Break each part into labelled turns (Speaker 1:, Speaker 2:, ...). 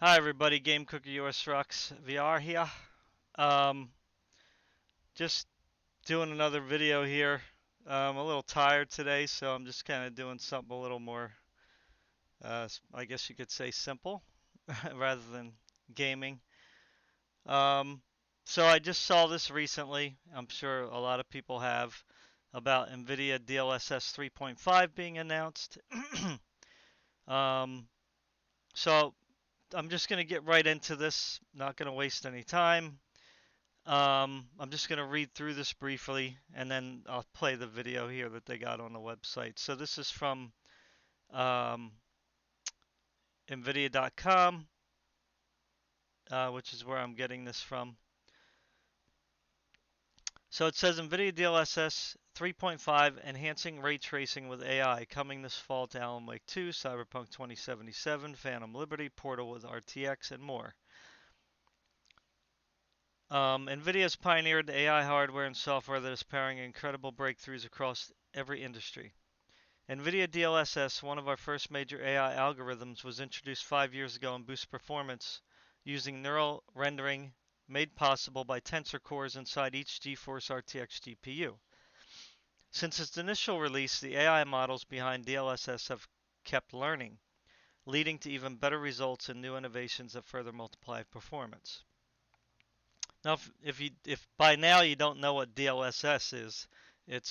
Speaker 1: Hi everybody, Game Cooker US Rocks VR here. Um, just doing another video here. I'm a little tired today, so I'm just kind of doing something a little more, I guess you could say simple, rather than gaming. Um, so I just saw this recently. I'm sure a lot of people have about Nvidia DLSS 3.5 being announced. um, so I'm just going to get right into this. Not going to waste any time. I'm just going to read through this briefly and then I'll play the video here that they got on the website. So this is from um, Nvidia.com, which is where I'm getting this from. So it says Nvidia DLSS 3.5 enhancing ray tracing with AI coming this fall to Alan Wake 2, Cyberpunk 2077, Phantom Liberty, Portal with RTX, and more. Nvidia has pioneered AI hardware and software that is powering incredible breakthroughs across every industry. Nvidia DLSS, one of our first major AI algorithms, was introduced 5 years ago and boosts performance using neural rendering made possible by tensor cores inside each GeForce RTX GPU. Since its initial release, the AI models behind DLSS have kept learning, leading to even better results and new innovations that further multiply performance. Now, if by now you don't know what DLSS is, it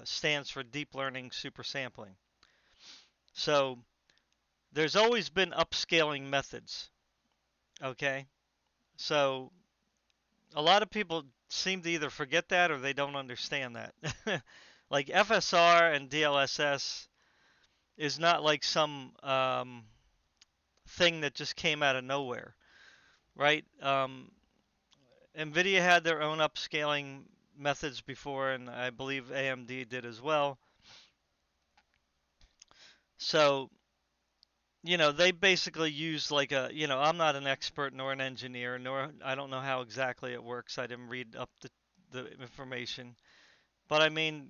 Speaker 1: stands for Deep Learning Super Sampling. So there's always been upscaling methods. Okay, so a lot of people seem to either forget that or they don't understand that. Like FSR and DLSS is not like some thing that just came out of nowhere, right? Nvidia had their own upscaling methods before, and I believe AMD did as well. So they basically use like I'm not an expert nor an engineer, nor I don't know how exactly it works. I didn't read up the information. But I mean,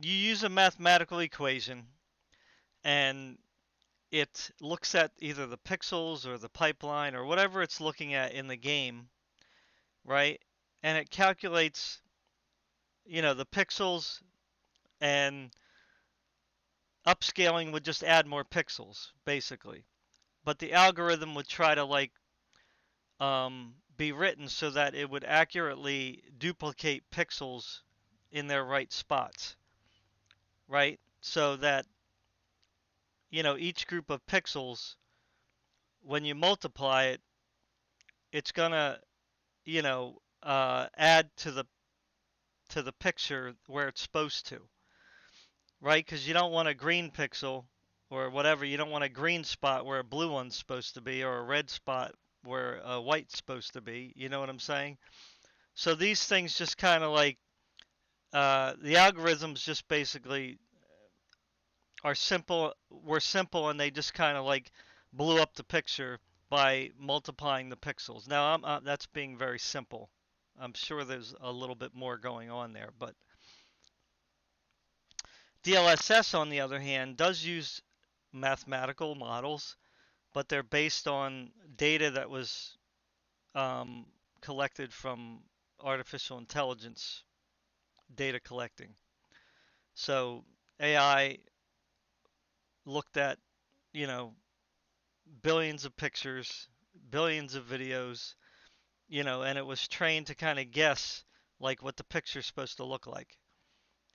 Speaker 1: you use a mathematical equation and it looks at either the pixels or the pipeline or whatever it's looking at in the game, right? And it calculates, the pixels, and upscaling would just add more pixels, basically. But the algorithm would try to be written so that it would accurately duplicate pixels in their right spots, right? So that, each group of pixels, when you multiply it, it's gonna, add to the picture where it's supposed to, right? Because you don't want a green pixel or whatever. You don't want a green spot where a blue one's supposed to be, or a red spot where a white's supposed to be. You know what I'm saying? So these things just kind of like the algorithms just basically are simple. Were simple, and they just kind of like blew up the picture by multiplying the pixels. Now that's being very simple. I'm sure there's a little bit more going on there, but DLSS, on the other hand, does use mathematical models, but they're based on data that was um, collected from artificial intelligence data collecting. So AI looked at, you know, billions of pictures, billions of videos, and it was trained to kind of guess like what the picture's supposed to look like.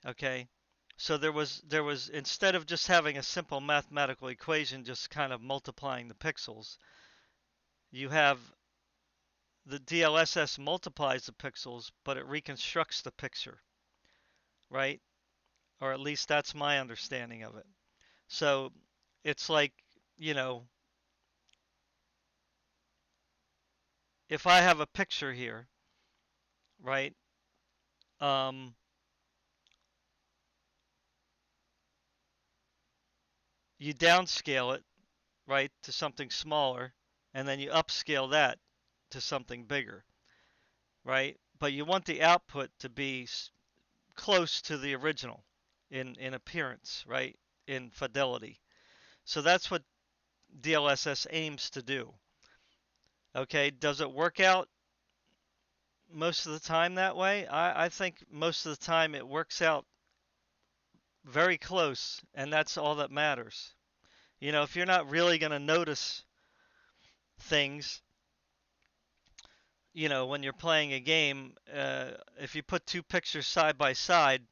Speaker 1: Okay? So there was instead of just having a simple mathematical equation just kind of multiplying the pixels, you have the DLSS multiplies the pixels, but it reconstructs the picture, right? Or at least that's my understanding of it. So it's like, you know, if I have a picture here, right? Um, you downscale it, right, to something smaller, and then you upscale that to something bigger, right? But you want the output to be close to the original in appearance, right? In fidelity. So that's what DLSS aims to do. Okay, does it work out most of the time that way? I think most of the time it works out very close, and that's all that matters. You know, if you're not really going to notice things, you know, when you're playing a game, if you put two pictures side by side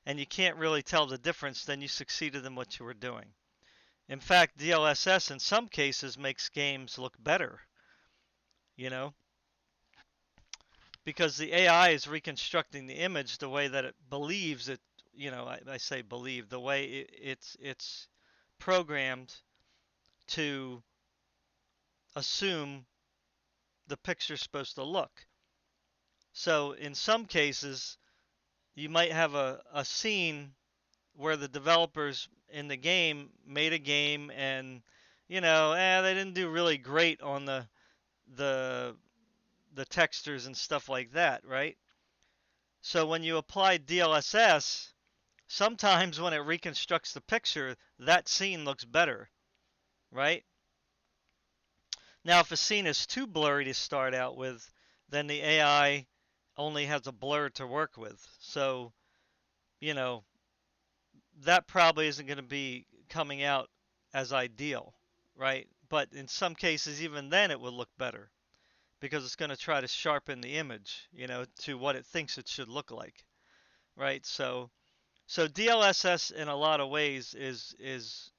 Speaker 1: and you can't really tell the difference, then you succeeded in what you were doing. In fact, DLSS in some cases makes games look better, you know, because the AI is reconstructing the image the way that it believes it, you know, I say believe, the way it's programmed to assume the picture's supposed to look. So in some cases, you might have a scene where the developers in the game made a game and you know, they didn't do really great on the the textures and stuff like that, right? So when you apply DLSS, sometimes when it reconstructs the picture, that scene looks better, right? Now, if a scene is too blurry to start out with, then the AI only has a blur to work with. So, you know, that probably isn't going to be coming out as ideal, right? But in some cases, even then, it will look better because it's going to try to sharpen the image, you know, to what it thinks it should look like, right? So DLSS in a lot of ways is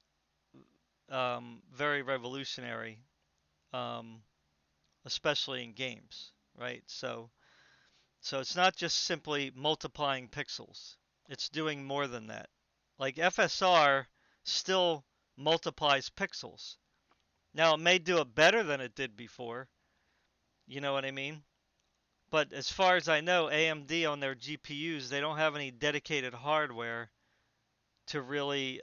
Speaker 1: very revolutionary, um, especially in games, right? So it's not just simply multiplying pixels. It's doing more than that. Like FSR still multiplies pixels. Now it may do it better than it did before. You know what I mean? But as far as I know, AMD on their GPUs, they don't have any dedicated hardware to really,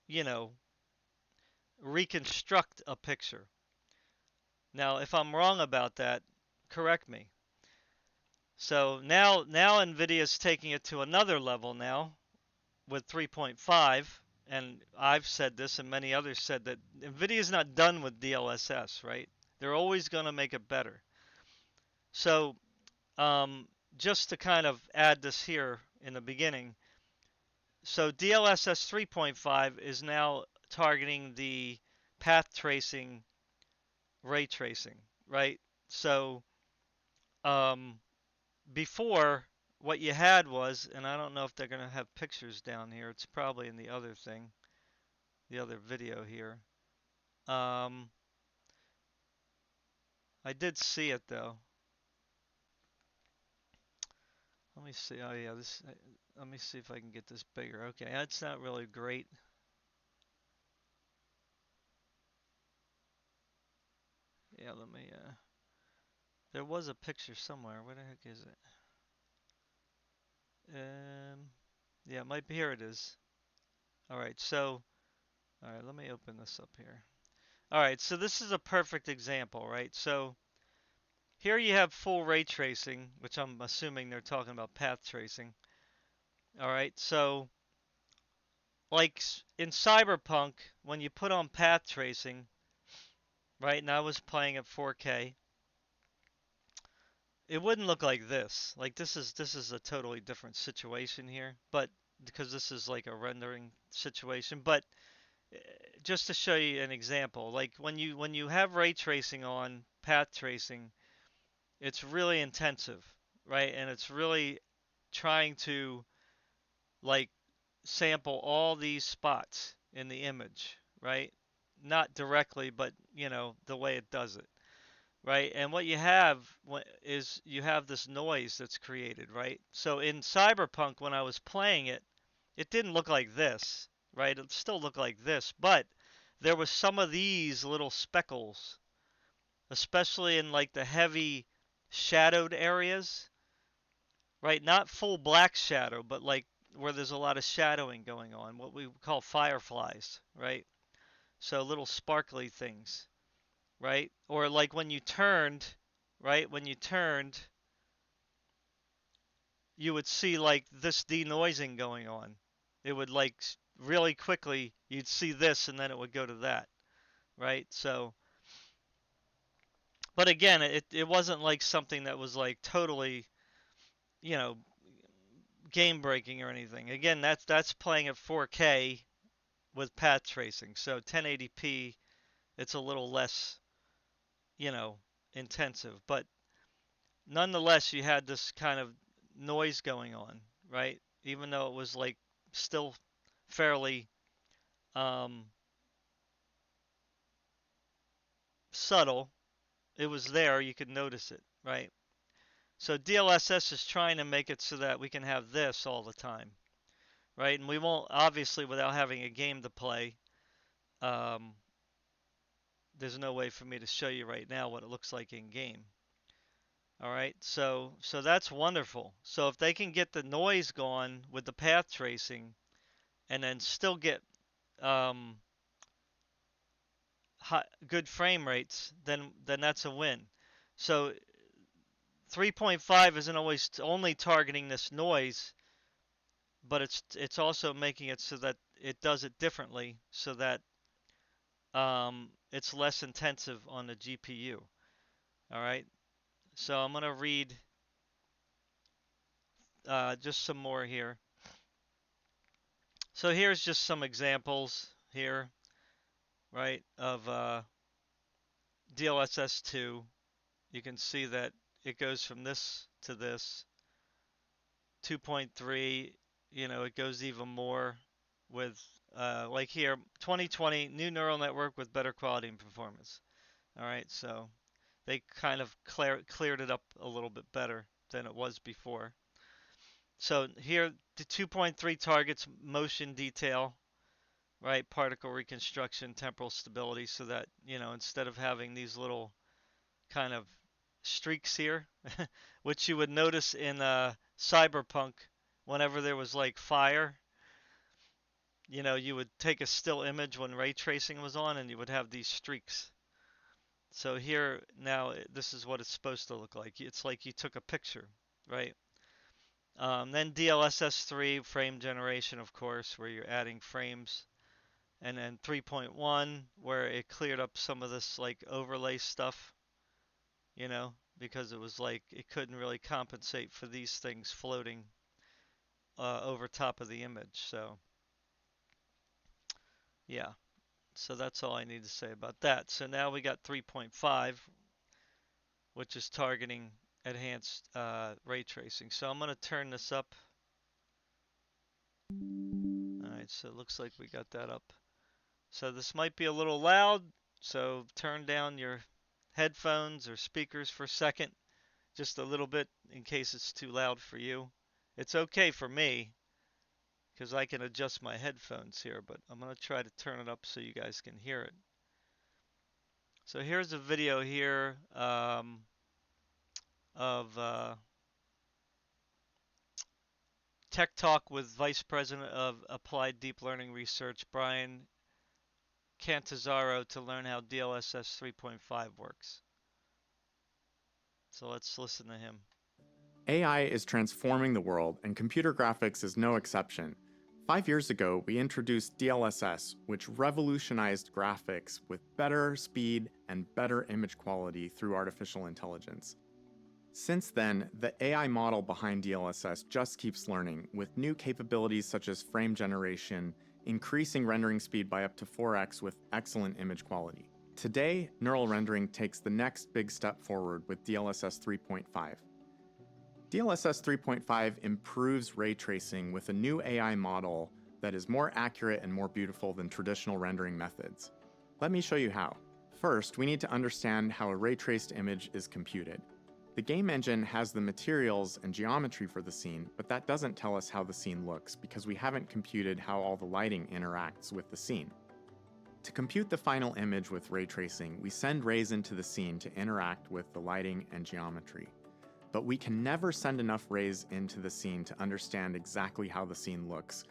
Speaker 1: you know, reconstruct a picture. Now, if I'm wrong about that, correct me. So now Nvidia's taking it to another level now with 3.5, and I've said this and many others said that Nvidia's not done with DLSS, right? They're always going to make it better. So just to kind of add this here in the beginning, so DLSS 3.5 is now targeting the path tracing ray tracing, right? So um, before, what you had was, and I don't know if they're going to have pictures down here. It's probably in the other thing, the other video here. Um, I did see it though. Let me see. Oh yeah, this. Let me see if I can get this bigger. Okay, that's not really great. Yeah, let me. There was a picture somewhere. Where the heck is it? Yeah, it might be. Here it is. All right, so. All right, let me open this up here. All right, so this is a perfect example, right? So here you have full ray tracing, which I'm assuming they're talking about path tracing. All right, so like in Cyberpunk, when you put on path tracing, right, and I was playing at 4K, it wouldn't look like this. Like this is a totally different situation here, but because this is like a rendering situation, but uh, just to show you an example, like when you have ray tracing on path tracing, it's really intensive, right? And it's really trying to like sample all these spots in the image, right? Not directly, but you know, the way it does it, right? And what you have is you have this noise that's created, right? So in Cyberpunk, when I was playing it, it didn't look like this, right? It still looked like this, but there was some of these little speckles, especially in like the heavy shadowed areas, right? Not full black shadow, but like where there's a lot of shadowing going on, what we call fireflies, right? So little sparkly things, right? Or like when you turned, right? When you turned, you would see like this denoising going on. It would like really quickly you'd see this and then it would go to that, right? So, but again, it wasn't like something that was like totally, you know, game breaking or anything. Again, that's playing at 4K with path tracing. So 1080p, it's a little less, you know, intensive, but nonetheless, you had this kind of noise going on, right? Even though it was like still fairly um, subtle, it was there. You could notice it, right? So DLSS is trying to make it so that we can have this all the time, right? And we won't, obviously, without having a game to play. Um, there's no way for me to show you right now what it looks like in game. All right, so that's wonderful. So if they can get the noise gone with the path tracing, and then still get um, good frame rates, then that's a win. So 3.5 isn't always only targeting this noise, but it's also making it so that it does it differently, so that it's less intensive on the GPU. All right, so I'm gonna read just some more here. So here's just some examples here, right, of DLSS 2. You can see that it goes from this to this. 2.3, it goes even more with, like here, 2020, new neural network with better quality and performance. All right, so they kind of cleared it up a little bit better than it was before. So here, the 2.3 targets motion detail, right? Particle reconstruction, temporal stability, so that, instead of having these little kind of streaks here, which you would notice in Cyberpunk whenever there was like fire. You would take a still image when ray tracing was on and you would have these streaks. So here now this is what it's supposed to look like. It's like you took a picture, right? Then DLSS 3 frame generation, of course, where you're adding frames. And then 3.1 where it cleared up some of this like overlay stuff, because it was like it couldn't really compensate for these things floating over top of the image. So, yeah, so that's all I need to say about that. So now we got 3.5, which is targeting enhanced ray tracing. So I'm going to turn this up. All right, so it looks like we got that up. So this might be a little loud, so turn down your headphones or speakers for a second, just a little bit in case it's too loud for you. It's okay for me because I can adjust my headphones here, but I'm going to try to turn it up so you guys can hear it. So here's a video here of Tech Talk with Vice President of Applied Deep Learning Research, Brian Cantizaro, to learn how DLSS 3.5 works. So let's listen to him.
Speaker 2: AI is transforming the world, and computer graphics is no exception. 5 years ago, we introduced DLSS, which revolutionized graphics with better speed and better image quality through artificial intelligence. Since then, the AI model behind DLSS just keeps learning, with new capabilities such as frame generation, increasing rendering speed by up to 4x with excellent image quality. Today, neural rendering takes the next big step forward with DLSS 3.5. DLSS 3.5 improves ray tracing with a new AI model that is more accurate and more beautiful than traditional rendering methods. Let me show you how. First, we need to understand how a ray-traced image is computed. The game engine has the materials and geometry for the scene, but that doesn't tell us how the scene looks because we haven't computed how all the lighting interacts with the scene. To compute the final image with ray tracing, we send rays into the scene to interact with the lighting and geometry. But we can never send enough rays into the scene to understand exactly how the scene looks,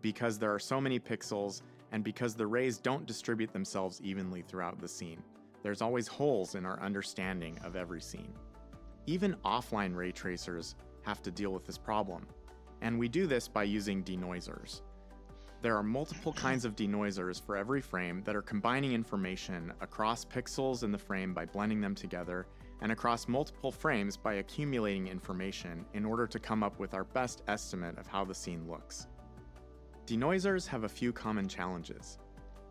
Speaker 2: because there are so many pixels and because the rays don't distribute themselves evenly throughout the scene. There's always holes in our understanding of every scene. Even offline ray tracers have to deal with this problem, and we do this by using denoisers. There are multiple kinds of denoisers for every frame that are combining information across pixels in the frame by blending them together, and across multiple frames by accumulating information in order to come up with our best estimate of how the scene looks. Denoisers have a few common challenges.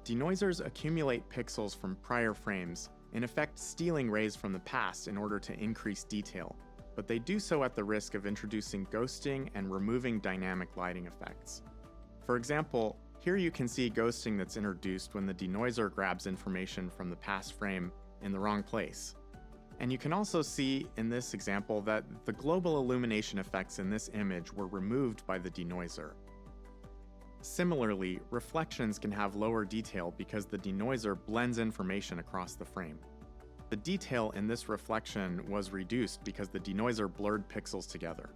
Speaker 2: Denoisers accumulate pixels from prior frames, in effect stealing rays from the past in order to increase detail, but they do so at the risk of introducing ghosting and removing dynamic lighting effects. For example, here you can see ghosting that's introduced when the denoiser grabs information from the past frame in the wrong place. And you can also see in this example that the global illumination effects in this image were removed by the denoiser. Similarly, reflections can have lower detail because the denoiser blends information across the frame. The detail in this reflection was reduced because the denoiser blurred pixels together.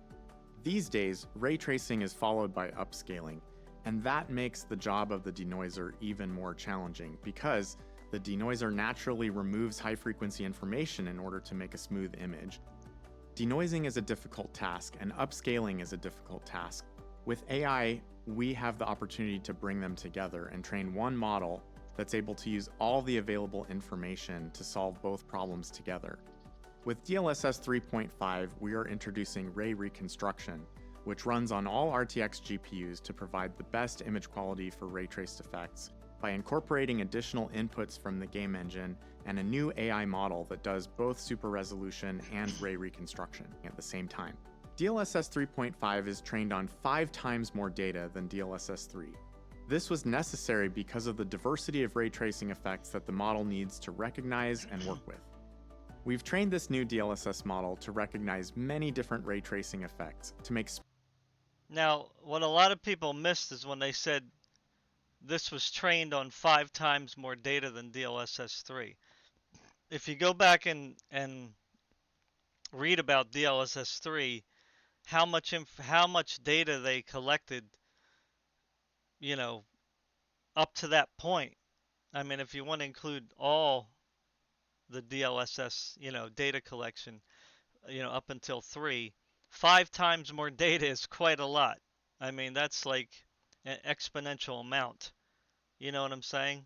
Speaker 2: These days, ray tracing is followed by upscaling, and that makes the job of the denoiser even more challenging because the denoiser naturally removes high-frequency information in order to make a smooth image. Denoising is a difficult task, and upscaling is a difficult task. With AI, we have the opportunity to bring them together and train one model that's able to use all the available information to solve both problems together. With DLSS 3.5, we are introducing Ray Reconstruction, which runs on all RTX GPUs to provide the best image quality for ray-traced effects by incorporating additional inputs from the game engine and a new AI model that does both super resolution and ray reconstruction at the same time. DLSS 3.5 is trained on 5 times more data than DLSS 3. This was necessary because of the diversity of ray tracing effects that the model needs to recognize and work with. We've trained this new DLSS model to recognize many different ray tracing effects to make.
Speaker 1: Now, what a lot of people missed is when they said this was trained on 5 times more data than DLSS 3. If you go back and read about DLSS 3, how much data they collected, you know, up to that point. I mean, if you want to include all the DLSS, data collection, up until 3, 5 times more data is quite a lot. I mean, that's like an exponential amount. You know what I'm saying?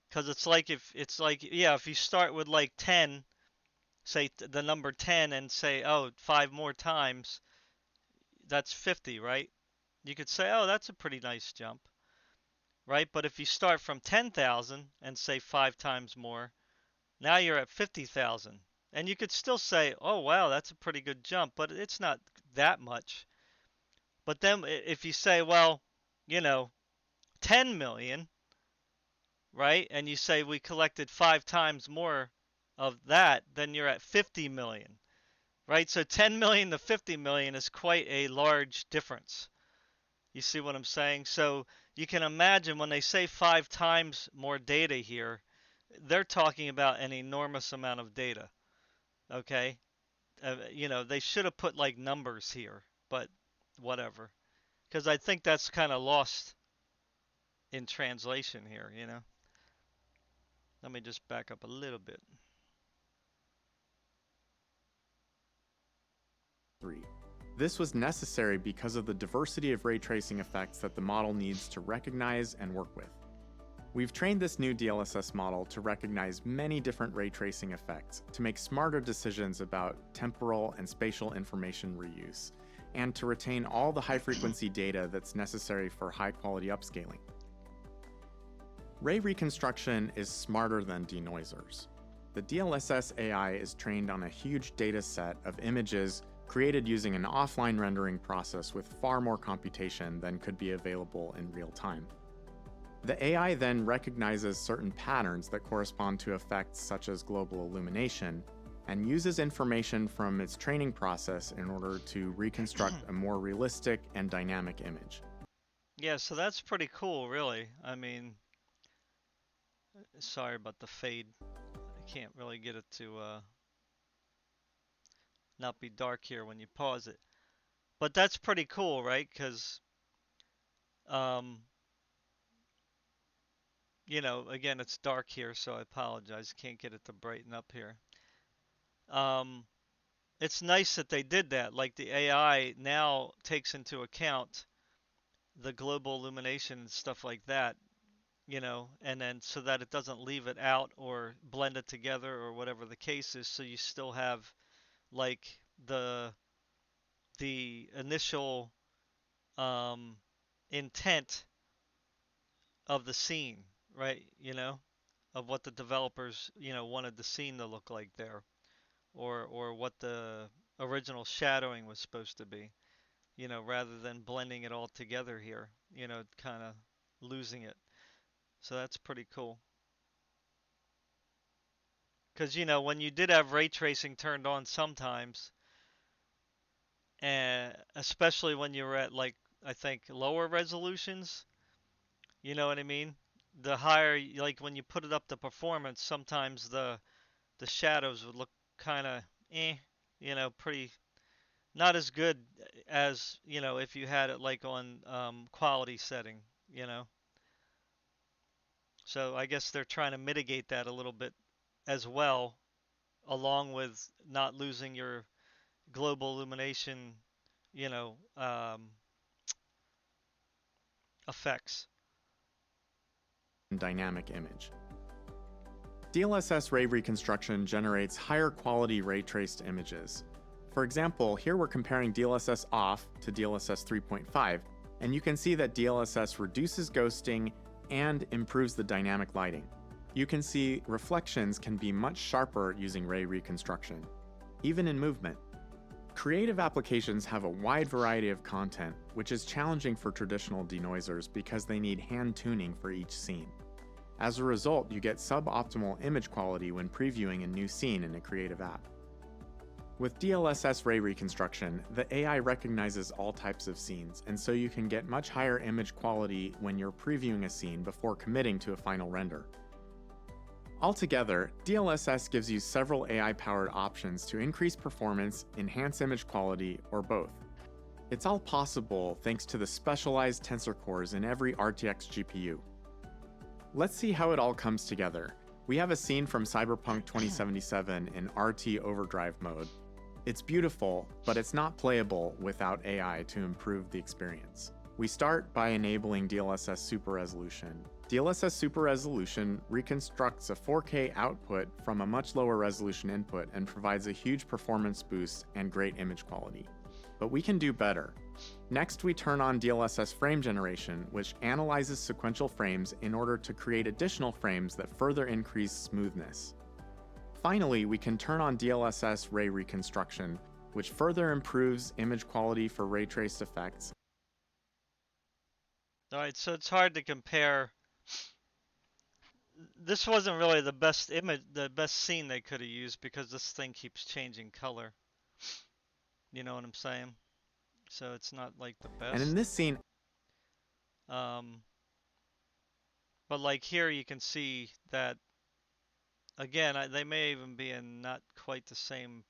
Speaker 1: Because if you start with like 10, say the number 10, and say, oh, 5 more times, that's 50, right? You could say, oh, that's a pretty nice jump, right? But if you start from 10,000 and say 5 times more, now you're at 50,000. And you could still say, oh, wow, that's a pretty good jump, but it's not that much. But then if you say, well, you know, 10 million, right? And you say we collected 5 times more of that, then you're at 50 million, right? So 10 million to 50 million is quite a large difference. You see what I'm saying? So you can imagine when they say 5 times more data here, they're talking about an enormous amount of data. Okay? They should have put like numbers here, but whatever. Because I think that's kind of lost in translation here. Let me just back up a little bit.
Speaker 2: 3. This was necessary because of the diversity of ray tracing effects that the model needs to recognize and work with. We've trained this new DLSS model to recognize many different ray tracing effects to make smarter decisions about temporal and spatial information reuse, and to retain all the high-frequency data that's necessary for high-quality upscaling. Ray reconstruction is smarter than denoisers. The DLSS AI is trained on a huge data set of images created using an offline rendering process with far more computation than could be available in real time. The AI then recognizes certain patterns that correspond to effects such as global illumination, and uses information from its training process in order to reconstruct a more realistic and dynamic image.
Speaker 1: Yeah, so that's pretty cool, really. I mean, sorry about the fade. I can't really get it to not be dark here when you pause it. But that's pretty cool, right? Because, um, again, it's dark here, so I apologize. Can't get it to brighten up here. Um, it's nice that they did that. Like the AI now takes into account the global illumination and stuff like that, and then so that it doesn't leave it out or blend it together or whatever the case is, so you still have like the initial um, intent of the scene, right? Of what the developers, wanted the scene to look like there, or what the original shadowing was supposed to be, rather than blending it all together here, kind of losing it. So that's pretty cool. Because, when you did have ray tracing turned on sometimes, and especially when you were at like, I think, lower resolutions, you know what I mean? The higher, like when you put it up to performance, sometimes the shadows would look kind of pretty not as good as, if you had it like on quality setting, you know. So I guess they're trying to mitigate that a little bit as well, along with not losing your global illumination, you know, um, effects.
Speaker 2: Dynamic image. DLSS ray reconstruction generates higher quality ray traced images. For example, here we're comparing DLSS off to DLSS 3.5, and you can see that DLSS reduces ghosting and improves the dynamic lighting. You can see reflections can be much sharper using ray reconstruction, even in movement. Creative applications have a wide variety of content, which is challenging for traditional denoisers because they need hand tuning for each scene. As a result, you get suboptimal image quality when previewing a new scene in a creative app. With DLSS ray reconstruction, the AI recognizes all types of scenes, and so you can get much higher image quality when you're previewing a scene before committing to a final render. Altogether, DLSS gives you several AI-powered options to increase performance, enhance image quality, or both. It's all possible thanks to the specialized tensor cores in every RTX GPU. Let's see how it all comes together. We have a scene from Cyberpunk 2077 in RT overdrive mode. It's beautiful, but it's not playable without AI to improve the experience. We start by enabling DLSS Super Resolution. DLSS Super Resolution reconstructs a 4K output from a much lower resolution input and provides a huge performance boost and great image quality. But we can do better. Next, we turn on DLSS Frame Generation, which analyzes sequential frames in order to create additional frames that further increase smoothness. Finally, we can turn on DLSS Ray Reconstruction, which further improves image quality for ray traced effects.
Speaker 1: All right, so it's hard to compare. This wasn't really the best image, the best scene they could have used because this thing keeps changing color. You know what I'm saying? So it's not like the
Speaker 2: And in
Speaker 1: best.
Speaker 2: this scene,
Speaker 1: Um, but like here you can see that again, they may even be in not quite the same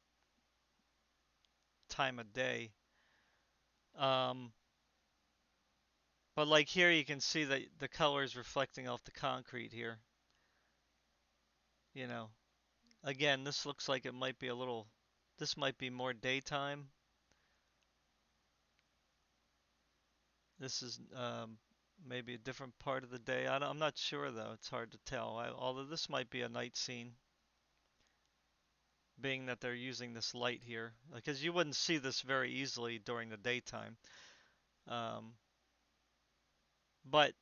Speaker 1: time of day. Um, but like here you can see that the color is reflecting off the concrete here. You know, again, this looks like it might be a little, this might be more daytime. This is maybe a different part of the day. I'm not sure though. It's hard to tell. Although this might be a night scene, being that they're using this light here, because you wouldn't see this very easily during the daytime. Um, but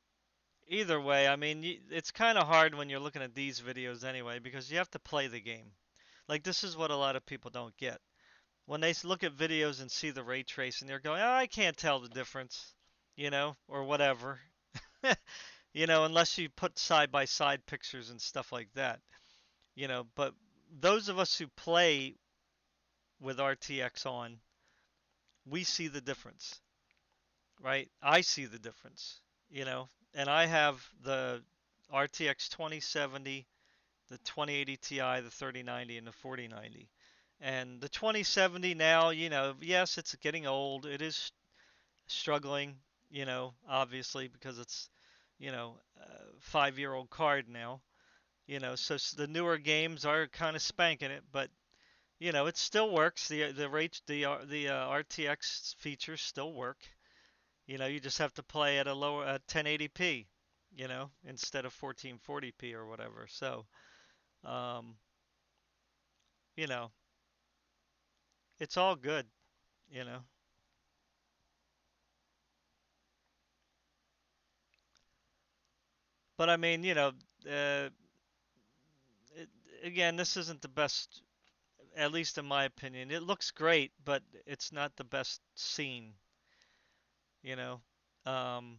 Speaker 1: either way, I mean, it's kind of hard when you're looking at these videos anyway, because you have to play the game. Like this is what a lot of people don't get. When they look at videos and see the ray tracing, they're going, "Oh, I can't tell the difference," or whatever. Unless you put side by side pictures and stuff like that. But those of us who play with RTX on, we see the difference, right? I see the difference, and I have the RTX 2070, the 2080 Ti, the 3090, and the 4090. And the 2070 now, yes, it's getting old. It is struggling, obviously because it's, a 5-year-old card now. So the newer games are kind of spanking it, but it still works. The RTX features still work. You just have to play at a lower at 1080p, instead of 1440p or whatever. So, um, you know, it's all good, you know. But I mean, uh, it, again, this isn't the best, at least in my opinion. It looks great, but it's not the best scene, you know. Um,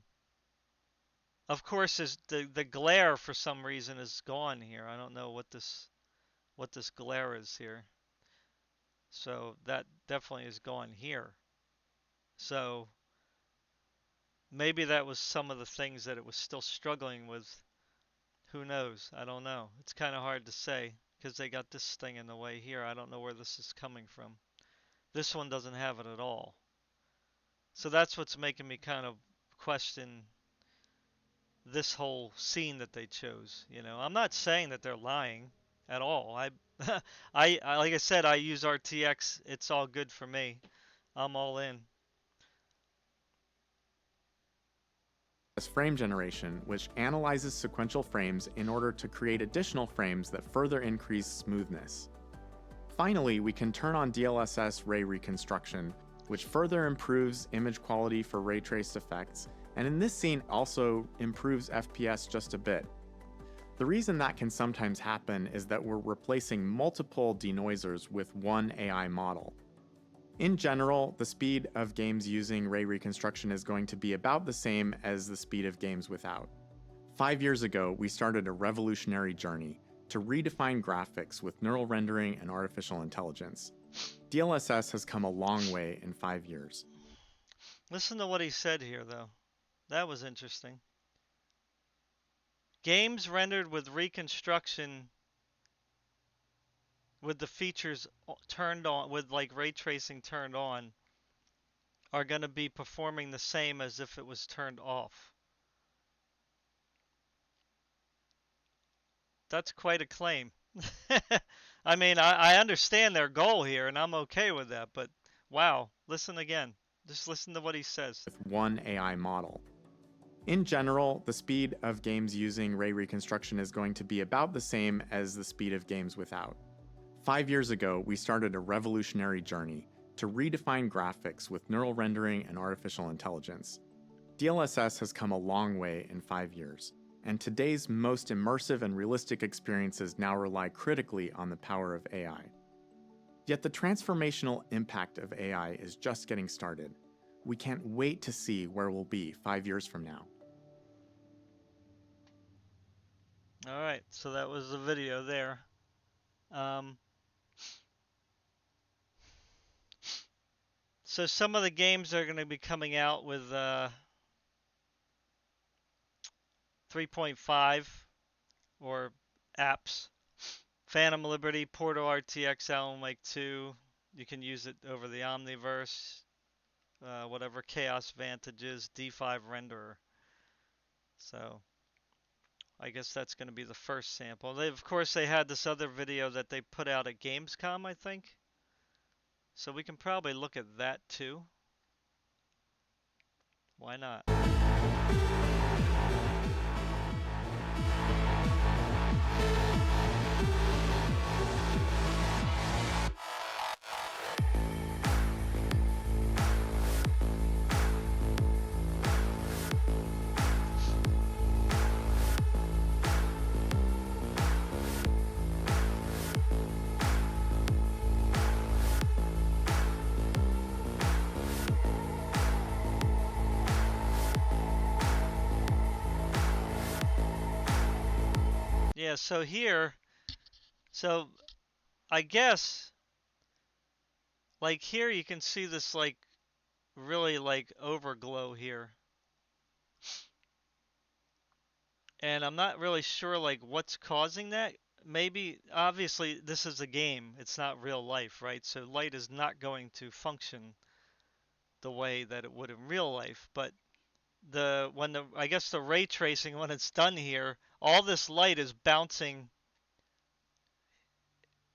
Speaker 1: of course, is the glare for some reason is gone here. I don't know what this glare is here. So that definitely is gone here. So maybe that was some of the things that it was still struggling with. Who knows? I don't know. It's kind of hard to say because they got this thing in the way here. I don't know where this is coming from. This one doesn't have it at all. So that's what's making me kind of question this whole scene that they chose. I'm not saying that they're lying at all. I like I said, I use RTX. It's all good for me. I'm all in.
Speaker 2: Frame generation, which analyzes sequential frames in order to create additional frames that further increase smoothness. Finally, we can turn on DLSS Ray Reconstruction, which further improves image quality for ray traced effects, and in this scene also improves FPS just a bit. The reason that can sometimes happen is that we're replacing multiple denoisers with one AI model. In general, the speed of games using ray reconstruction is going to be about the same as the speed of games without. 5 years ago, we started a revolutionary journey to redefine graphics with neural rendering and artificial intelligence. DLSS has come a long way in 5 years.
Speaker 1: Listen to what he said here, though. That was interesting. Games rendered with reconstruction with the features turned on, with like ray tracing turned on, are going to be performing the same as if it was turned off. That's quite a claim. I mean, I understand their goal here, and I'm okay with that, but wow, listen again. Just listen to what he says.
Speaker 2: With one AI model. In general, the speed of games using ray reconstruction is going to be about the same as the speed of games without. 5 years ago, we started a revolutionary journey to redefine graphics with neural rendering and artificial intelligence. DLSS has come a long way in 5 years, and today's most immersive and realistic experiences now rely critically on the power of AI. Yet the transformational impact of AI is just getting started. We can't wait to see where we'll be 5 years from now.
Speaker 1: All right, so that was the video there. Um, so some of the games are going to be coming out with 3.5 or apps. Phantom Liberty, Portal RTX, Alan Wake 2. You can use it over the Omniverse, whatever Chaos Vantages, D5 renderer. So I guess that's going to be the first sample. Of course, they had this other video that they put out at Gamescom, I think. So we can probably look at that too. Why not? Yeah, so here, so I guess, like here you can see this like really like overglow here. And I'm not really sure like what's causing that. Maybe, obviously, this is a game. It's not real life, right? So light is not going to function the way that it would in real life. But I guess the ray tracing when it's done here, all this light is bouncing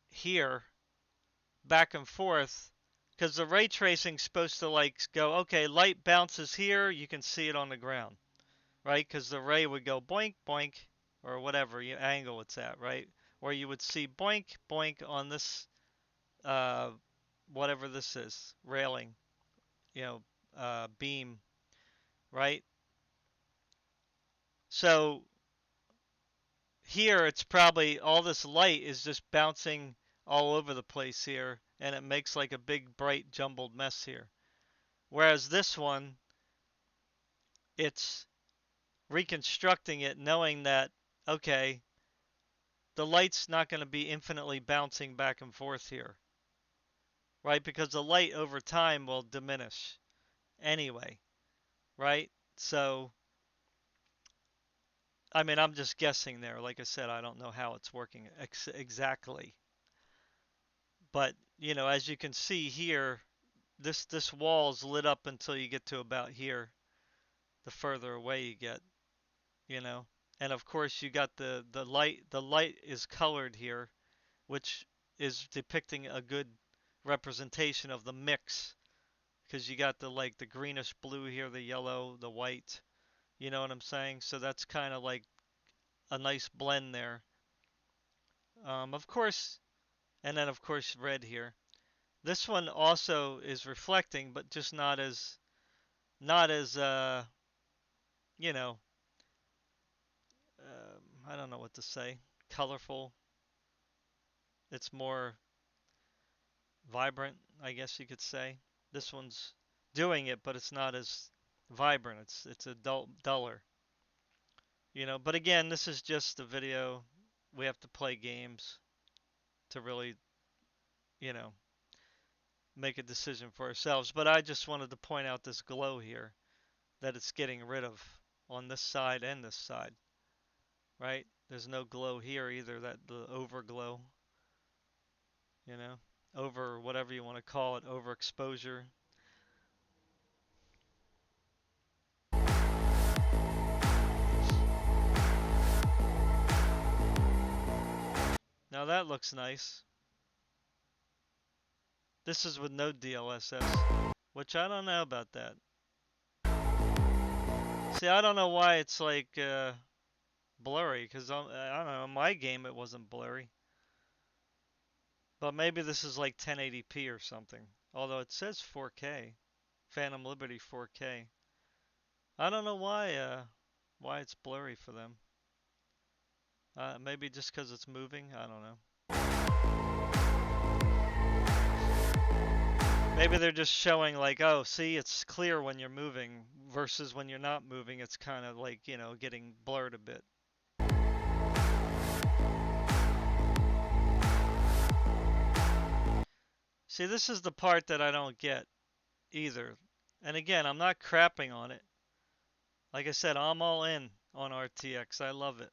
Speaker 1: here back and forth, Because the ray tracing's supposed to like go, okay, light bounces here, you can see it on the ground, right? Because the ray would go boink, boink, or whatever angle it's at, right? Or you would see boink, boink on this, uh, whatever this is, railing, you know, beam, right? So here it's probably all this light is just bouncing all over the place here, and it makes like a big, bright, jumbled mess here. Whereas this one, it's reconstructing it knowing that, okay, the light's not going to be infinitely bouncing back and forth here, right? Because the light over time will diminish anyway, right? So, I mean, I'm just guessing there. Like I said, I don't know how it's working exactly. But, you know, as you can see here, this wall's lit up until you get to about here, the further away you get, you know. And of course, you got the light is colored here, which is depicting a good representation of the mix, because you got the greenish blue here, the yellow, the white, you know what I'm saying? So that's kind of like a nice blend there. Of course, and then of course red here. This one also is reflecting, but just not as you know, I don't know what to say, colorful. It's more vibrant, I guess you could say. This one's doing it, but it's not as vibrant. It's a duller, you know. But again, this is just a video. We have to play games to really, you know, make a decision for ourselves. But I just wanted to point out this glow here that it's getting rid of on this side and this side, right? There's no glow here either, that the overglow, you know, over whatever you want to call it, overexposure. Now that looks nice. This is with no DLSS, which I don't know about that. See, I don't know why it's like blurry, because I don't know, in my game it wasn't blurry. But maybe this is like 1080p or something. Although it says 4K, Phantom Liberty 4K. I don't know why it's blurry for them. Maybe just because it's moving. I don't know. Maybe they're just showing like, oh, see, it's clear when you're moving versus when you're not moving. It's kind of like, you know, getting blurred a bit. See, this is the part that I don't get either. And again, I'm not crapping on it. Like I said, I'm all in on RTX. I love it.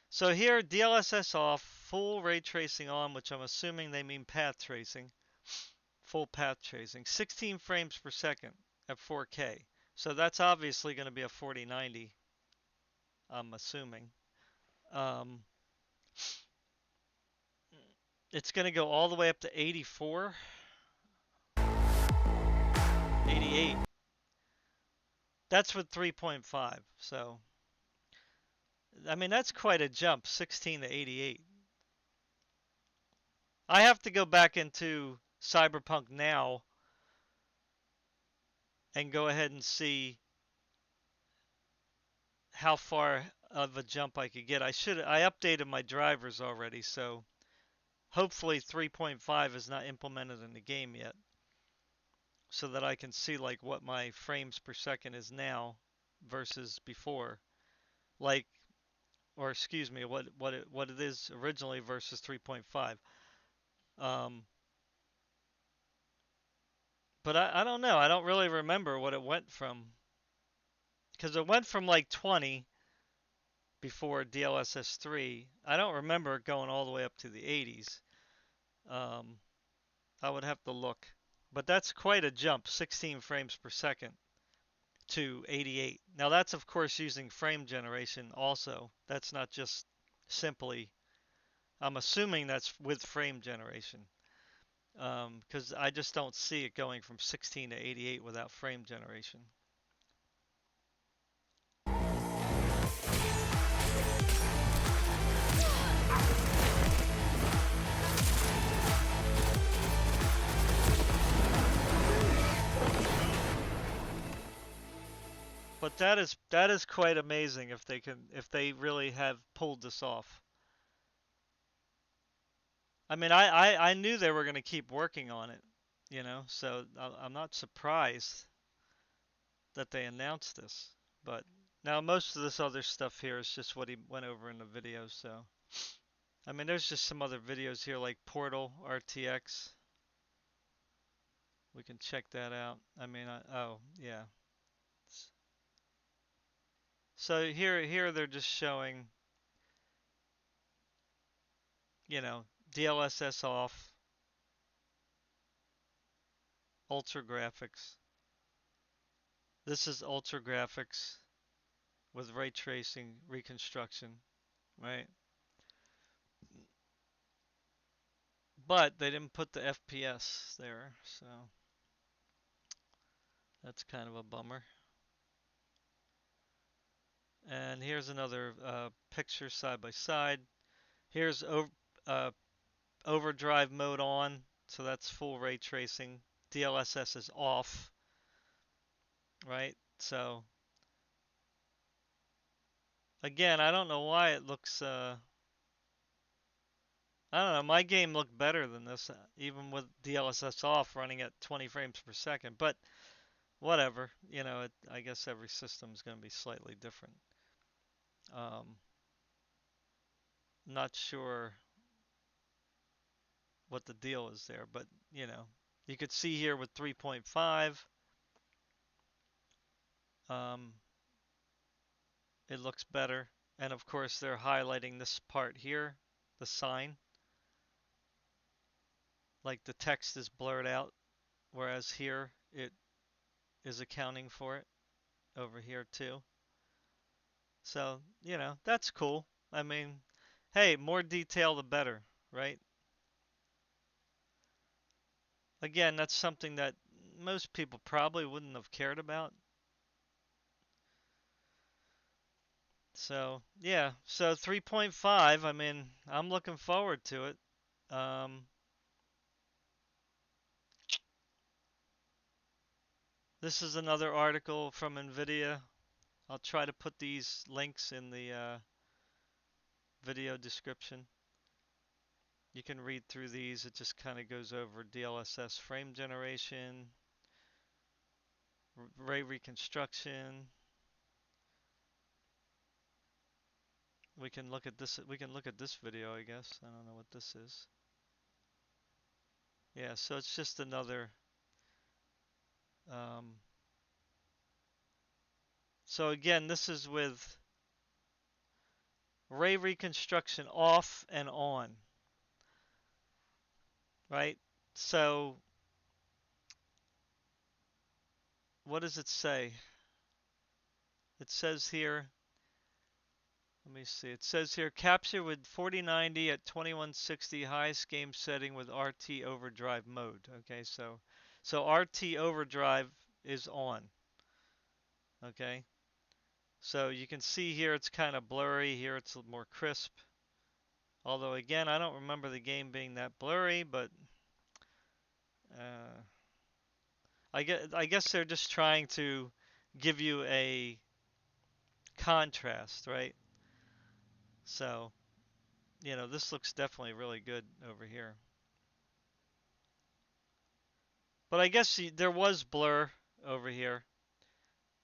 Speaker 1: So here, DLSS off, full ray tracing on, which I'm assuming they mean path tracing. Full path tracing. 16 frames per second at 4K. So that's obviously going to be a 4090, I'm assuming. Um, it's going to go all the way up to 84, 88. That's with 3.5. So, I mean, that's quite a jump, 16 to 88. I have to go back into Cyberpunk now and go ahead and see how far of a jump I could get. I updated my drivers already, so hopefully 3.5 is not implemented in the game yet, so that I can see like what my frames per second is now versus before, like, or excuse me, what it is originally versus 3.5. Um, but I don't know. I don't really remember what it went from, because it went from like 20 before DLSS 3. I don't remember it going all the way up to the 80s. Um, I would have to look. But that's quite a jump, 16 frames per second to 88. Now that's of course using frame generation also. That's not just simply, I'm assuming that's with frame generation. because I just don't see it going from 16 to 88 without frame generation. But that is quite amazing if they really have pulled this off. I mean, I knew they were going to keep working on it, so I'm not surprised that they announced this. But now most of this other stuff here is just what he went over in the video. So I mean, there's just some other videos here like Portal RTX. We can check that out. I mean, oh yeah. So here they're just showing, DLSS off, ultra graphics. This is ultra graphics with ray tracing reconstruction, right? But they didn't put the FPS there, so that's kind of a bummer. And here's another picture side by side. Here's uh, overdrive mode on, so that's full ray tracing. DLSS is off, right? So again, I don't know why it looks. I don't know. My game looked better than this, even with DLSS off, running at 20 frames per second. But whatever, I guess every system is going to be slightly different. Um, Not sure what the deal is there, but you could see here with 3.5, um, it looks better. And of course, they're highlighting this part here, the sign, like the text is blurred out, whereas here it is accounting for it over here too. So, that's cool. I mean, hey, more detail the better, right? Again, that's something that most people probably wouldn't have cared about. So, yeah. So 3.5, I mean, I'm looking forward to it. Um, this is another article from Nvidia. I'll try to put these links in the video description. You can read through these. It just kind of goes over DLSS frame generation, Ray Reconstruction. We can look at this. We can look at this video, I guess. I don't know what this is. Yeah, so it's just another. Um, so again, this is with Ray Reconstruction off and on, right? So what does it say? It says here, let me see. It says here capture with 4090 at 2160 highest game setting with RT overdrive mode. Okay, so RT overdrive is on. Okay, so you can see here it's kind of blurry. Here it's more crisp. Although again, I don't remember the game being that blurry, but uh, I guess they're just trying to give you a contrast, right? So, this looks definitely really good over here. But I guess there was blur over here.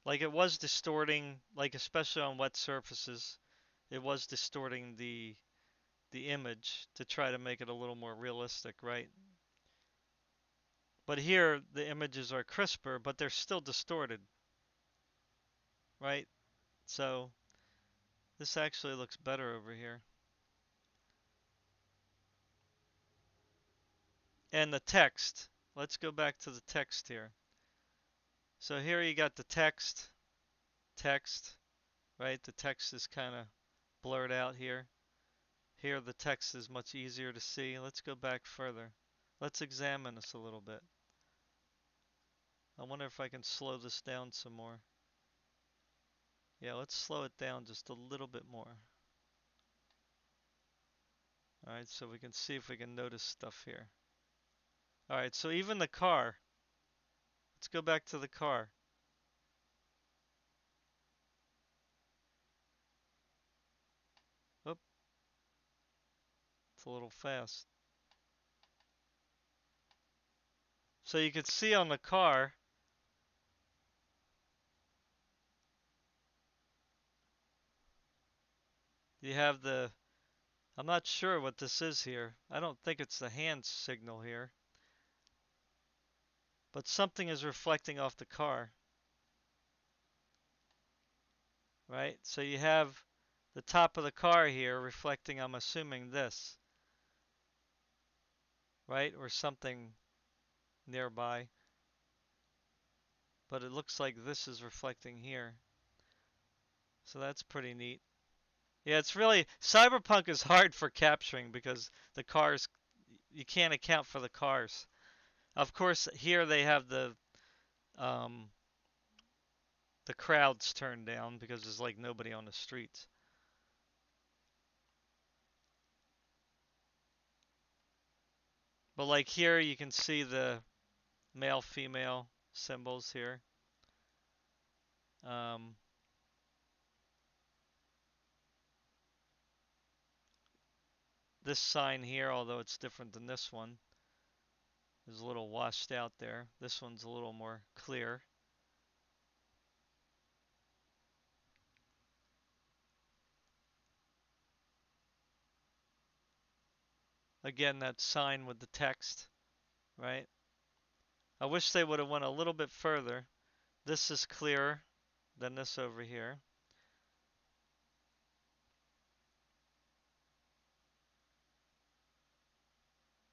Speaker 1: Like it was distorting, like especially on wet surfaces, it was distorting the image to try to make it a little more realistic, right? But here the images are crisper, but they're still distorted, right? So this actually looks better over here. And the text. Let's go back to the text here. So here you got the text, right? The text is kind of blurred out here. Here the text is much easier to see. Let's go back further. Let's examine this a little bit. I wonder if I can slow this down some more. Yeah, let's slow it down just a little bit more. Alright, so we can see if we can notice stuff here. Alright, so even the car. Let's go back to the car. Oop, it's a little fast. So you can see on the car, you have the, I'm not sure what this is here. I don't think it's the hand signal here. But something is reflecting off the car, right? So you have the top of the car here reflecting, I'm assuming, this, right? Or something nearby. But it looks like this is reflecting here. So that's pretty neat. Yeah, it's really, Cyberpunk is hard for capturing because the cars, you can't account for the cars. Of course, here they have um, the crowds turned down because there's like nobody on the streets. But like here, you can see the male female symbols here. Um, this sign here, although it's different than this one, is a little washed out there. This one's a little more clear. Again, that sign with the text, right? I wish they would have went a little bit further. This is clearer than this over here.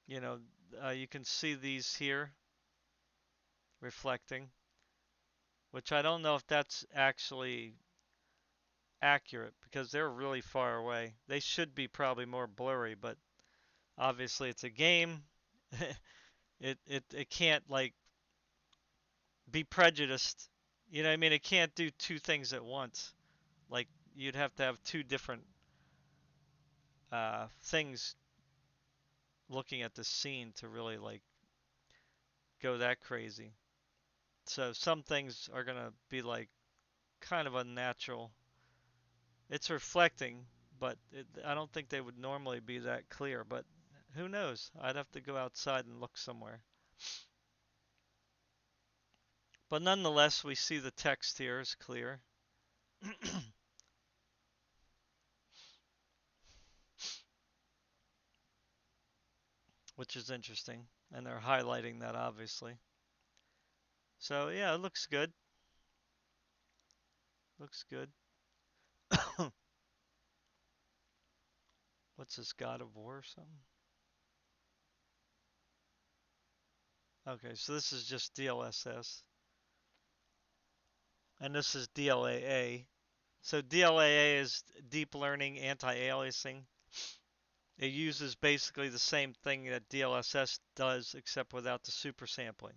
Speaker 1: You know, you can see these here reflecting, which I don't know if that's actually accurate because they're really far away. They should be probably more blurry, but obviously it's a game. It can't like be prejudiced. You know what I mean? It can't do two things at once. Like you'd have to have two different things looking at the scene to really like go that crazy. So some things are gonna be like kind of unnatural. It's reflecting, but I don't think they would normally be that clear. But who knows? I'd have to go outside and look somewhere. But nonetheless, we see the text here is clear. Which is interesting. And they're highlighting that obviously. So yeah, it looks good. Looks good. What's this, God of War or something? Okay, so this is just DLSS. And this is DLAA. So DLAA is deep learning anti-aliasing. It uses basically the same thing that DLSS does except without the super sampling.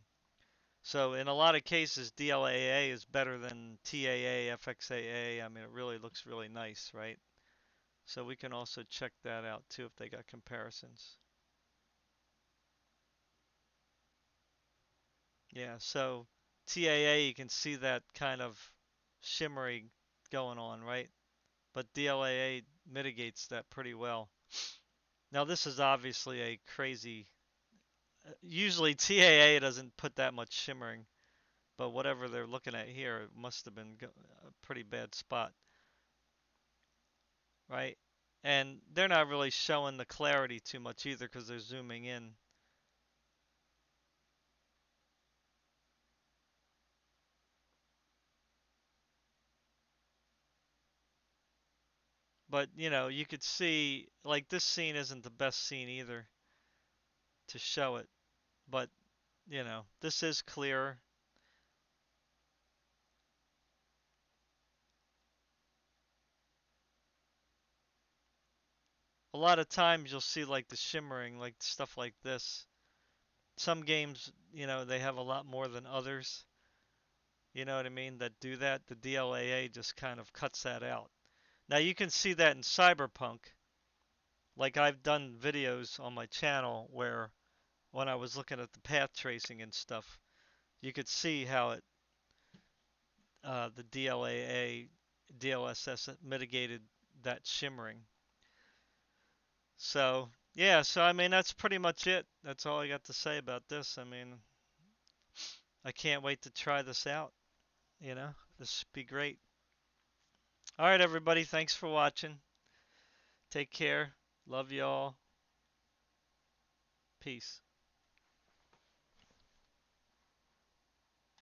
Speaker 1: So in a lot of cases, DLAA is better than TAA, FXAA. I mean, it really looks really nice, right? So we can also check that out too if they got comparisons. Yeah, so TAA, you can see that kind of shimmery going on, right? But DLAA mitigates that pretty well. Now this is obviously a crazy, usually TAA doesn't put that much shimmering, but whatever they're looking at here, it must have been a pretty bad spot, right? And they're not really showing the clarity too much either because they're zooming in. But, you know, you could see, like, this scene isn't the best scene either to show it. But, you know, this is clear. A lot of times you'll see, like, the shimmering, like, stuff like this. some games, they have a lot more than others. You know what I mean? That do that. The DLAA just kind of cuts that out. Now you can see that in Cyberpunk. Like I've done videos on my channel where when I was looking at the path tracing and stuff, you could see how the DLAA, DLSS mitigated that shimmering. So yeah, so I mean that's pretty much it. That's all I got to say about this. I mean, I can't wait to try this out. This would be great. All right, everybody, thanks for watching. Take care. Love y'all. Peace.